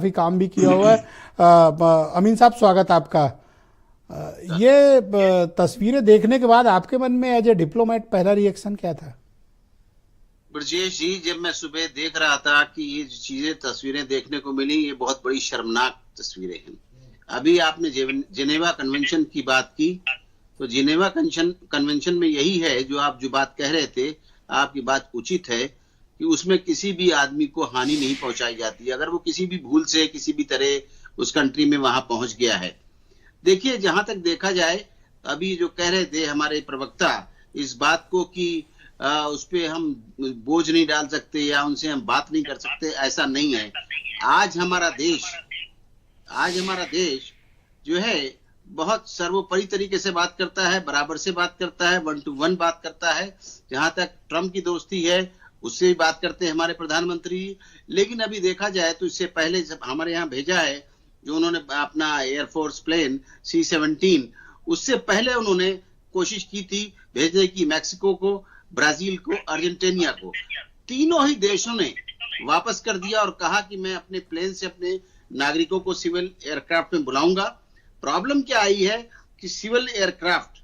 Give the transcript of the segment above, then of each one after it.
काफी काम भी किया हुआ है। अमीन साहब, स्वागत आपका। ये तस्वीरें देखने के बाद आपके मन में एज ए डिप्लोमेट पहला रिएक्शन क्या था? ब्रजेश जी, जब मैं सुबह देख रहा था कि ये चीजें तस्वीरें देखने को मिली, ये बहुत बड़ी शर्मनाक तस्वीरें हैं। अभी आपने जिनेवा कन्वेंशन की बात की, तो जिनेवा कन्वेंशन में यही है जो आप जो बात कह रहे थे, आपकी बात उचित है कि उसमें किसी भी आदमी को हानि नहीं पहुंचाई जाती अगर वो किसी भी भूल से किसी भी तरह उस कंट्री में वहां पहुंच गया है। देखिए, जहां तक देखा जाए, अभी जो कह रहे थे हमारे प्रवक्ता इस बात को कि उस पे हम बोझ नहीं डाल सकते या उनसे हम बात नहीं कर सकते, ऐसा नहीं है। आज हमारा देश जो है बहुत सर्वोपरि तरीके से बात करता है, बराबर से बात करता है, 1 to 1 बात करता है। जहां तक ट्रंप की दोस्ती है उससे भी बात करते हैं हमारे प्रधानमंत्री। लेकिन अभी देखा जाए तो इससे पहले जब हमारे यहाँ भेजा है जो उन्होंने अपना एयरफोर्स प्लेन C-17, उससे पहले उन्होंने कोशिश की थी भेजने की मैक्सिको को, ब्राजील को, अर्जेंटीना को। तीनों ही देशों ने वापस कर दिया और कहा कि मैं अपने प्लेन से अपने नागरिकों को सिविल एयरक्राफ्ट में बुलाऊंगा। प्रॉब्लम क्या आई है कि सिविल एयरक्राफ्ट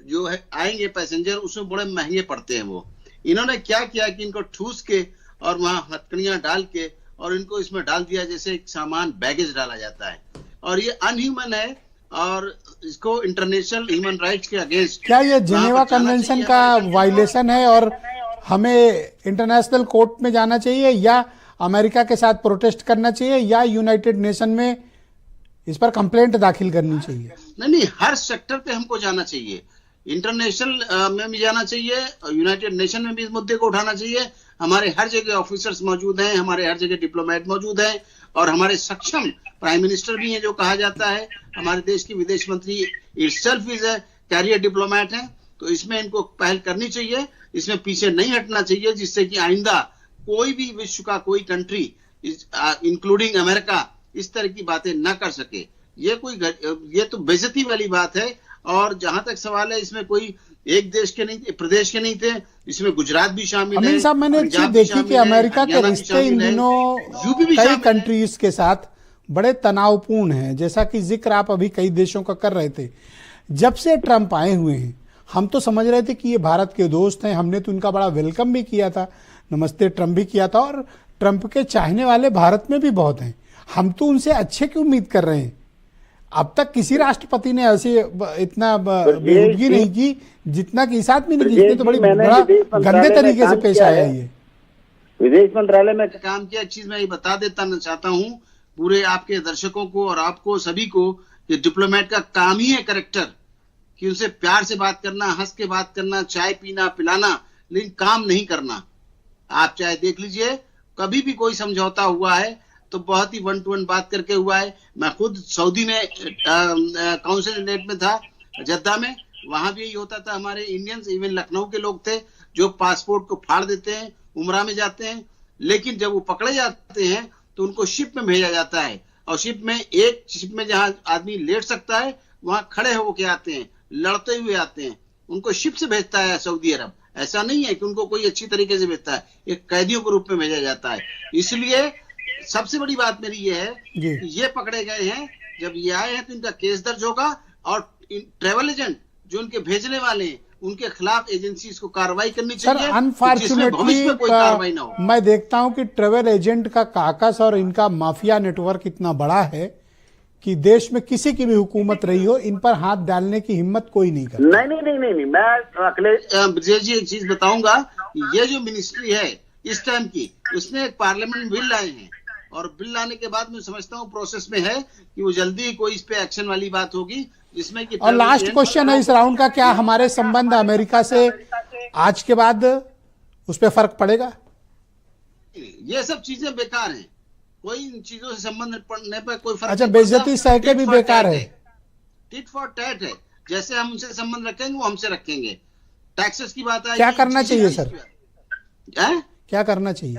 जो है आएंगे पैसेंजर, उसमें बड़े महंगे पड़ते हैं। वो इन्होंने क्या किया कि इनको ठूस के और वहां हथकड़ियां डाल के और इनको इसमें डाल दिया जैसे एक सामान बैगेज डाला जाता है, और ये अनह्यूमन है और इसको इंटरनेशनल ह्यूमन राइट्स के अगेंस्ट। क्या ये जिनेवा कन्वेंशन का वायलेशन है और हमें इंटरनेशनल कोर्ट में जाना चाहिए, या अमेरिका के साथ प्रोटेस्ट करना चाहिए, या यूनाइटेड नेशन में इस पर कंप्लेंट दाखिल करनी चाहिए? नहीं, हर सेक्टर पे हमको जाना चाहिए। इंटरनेशनल में भी जाना चाहिए, यूनाइटेड नेशन में भी इस मुद्दे को उठाना चाहिए। हमारे हर जगह ऑफिसर्स मौजूद हैं, हमारे हर जगह डिप्लोमेट मौजूद हैं, और हमारे सक्षम प्राइम मिनिस्टर भी हैं जो कहा जाता है। हमारे देश की विदेश मंत्री itself is a career diplomat है। तो इसमें इनको पहल करनी चाहिए, इसमें पीछे नहीं हटना चाहिए, जिससे कि आइंदा कोई भी विश्व का कोई कंट्री इंक्लूडिंग अमेरिका इस तरह की बातें ना कर सके। ये तो बेइज्जती वाली बात है। और जहां तक सवाल है, इसमें कोई एक देश के नहीं, प्रदेश के नहीं थे, इसमें गुजरात भी शामिल है। अमीन साहब, मैंने एक चीज देखी कि अमेरिका के रिश्ते इन दिनों कई कंट्रीज के साथ बड़े तनावपूर्ण हैं, जैसा कि जिक्र आप अभी कई देशों का कर रहे थे। जब से ट्रंप आए हुए हैं, हम तो समझ रहे थे कि ये भारत के दोस्त हैं, हमने तो उनका बड़ा वेलकम भी किया था, नमस्ते ट्रंप भी किया था, और ट्रंप के चाहने वाले भारत में भी बहुत हैं। हम तो उनसे अच्छे की उम्मीद कर रहे हैं। अब तक किसी राष्ट्रपति ने ऐसे इतना बेहूदगी नहीं की जितना कि इस आदमी ने, जिसने तो बड़ा गंदे तरीके से पेश आया। ये विदेश मंत्रालय में काम किया। एक चीज मैं ये बता देता चाहता हूँ पूरे आपके दर्शकों को और आपको सभी को कि डिप्लोमेट का काम ही है करेक्टर, कि उनसे प्यार से बात करना, हंस के बात करना, चाय पीना पिलाना, लेकिन काम नहीं करना। आप चाहे देख लीजिए, कभी भी कोई समझौता हुआ है तो बहुत ही 1 to 1 बात करके हुआ है। मैं खुद सऊदी में काउंसिलेट में था, जद्दा में, वहां भी यही होता था। हमारे इंडियंस, इवन लखनऊ के लोग थे जो पासपोर्ट को फाड़ देते हैं, उमरा में जाते हैं, लेकिन जब वो पकड़े जाते हैं तो उनको शिप में भेजा जाता है, और शिप में जहां आदमी लेट सकता है वहां खड़े होके आते हैं, लड़ते हुए आते हैं। उनको शिप से भेजता है सऊदी अरब। ऐसा नहीं है कि उनको कोई अच्छी तरीके से भेजता है, एक कैदियों के रूप में भेजा जाता है। इसलिए सबसे बड़ी बात मेरी ये है कि ये पकड़े गए हैं, जब ये आए हैं तो इनका केस दर्ज होगा, और ट्रेवल एजेंट जो उनके भेजने वाले हैं उनके खिलाफ एजेंसीज को कार्रवाई करनी चाहिए। अनफॉर्चुनेटली मैं देखता हूं कि ट्रेवल एजेंट का काकस और इनका माफिया नेटवर्क इतना बड़ा है कि देश में किसी की भी हुकूमत रही हो, इन पर हाथ डालने की हिम्मत कोई नहीं करता। नहीं, मैं अखिलेश जी एक चीज बताऊंगा। ये जो मिनिस्ट्री है इस टाइम की, उसमें एक पार्लियामेंट बिल लाए हैं, और बिल लाने के बाद मैं समझता हूँ प्रोसेस में है कि वो जल्दी कोई इस पे एक्शन वाली बात होगी, जिसमें कि। और लास्ट क्वेश्चन है इस राउंड का, क्या हमारे संबंध अमेरिका से आज के बाद उस पर फर्क पड़ेगा? ये सब चीजें बेकार हैं, कोई इन चीजों से संबंध पड़ने पर कोई फर्क। अच्छा, बेइज्जती सह के भी बेकार है, टिट फॉर टैट है। जैसे हम उनसे संबंध रखेंगे वो हमसे रखेंगे। टैक्सेस की बात है, क्या करना चाहिए सर? क्या करना चाहिए?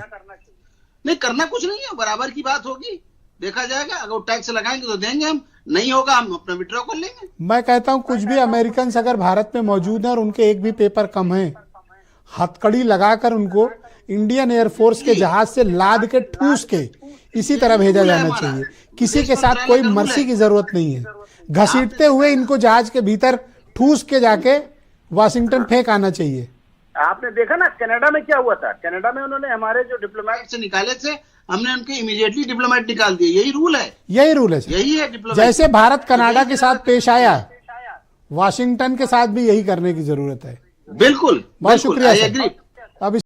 नहीं, करना कुछ नहीं है, बराबर की बात होगी, देखा जाएगा। अगर टैक्स लगाएंगे तो देंगे, हम नहीं होगा हम अपना विड्रॉ कर लेंगे। मैं कहता हूं कुछ भी अमेरिकन अगर भारत में मौजूद है और उनके एक भी पेपर कम है, हथकड़ी लगाकर उनको इंडियन एयरफोर्स के जहाज से लाद के ठूस के इसी तरह भेजा जाना चाहिए। किसी के साथ कोई मर्सी की जरूरत नहीं है। घसीटते हुए इनको जहाज के भीतर ठूस के जाके वाशिंगटन फेंक आना चाहिए। आपने देखा ना कनाडा में क्या हुआ था, कनाडा में उन्होंने हमारे जो डिप्लोमेट से निकाले थे, हमने उनके इमीडिएटली डिप्लोमेट निकाल दिए। यही रूल है, यही रूल है सर। यही है डिप्लोमेट। जैसे भारत कनाडा के साथ पेश आया, वाशिंगटन के साथ भी यही करने की जरूरत है। बिल्कुल, बहुत शुक्रिया आई सर। एग्री। अब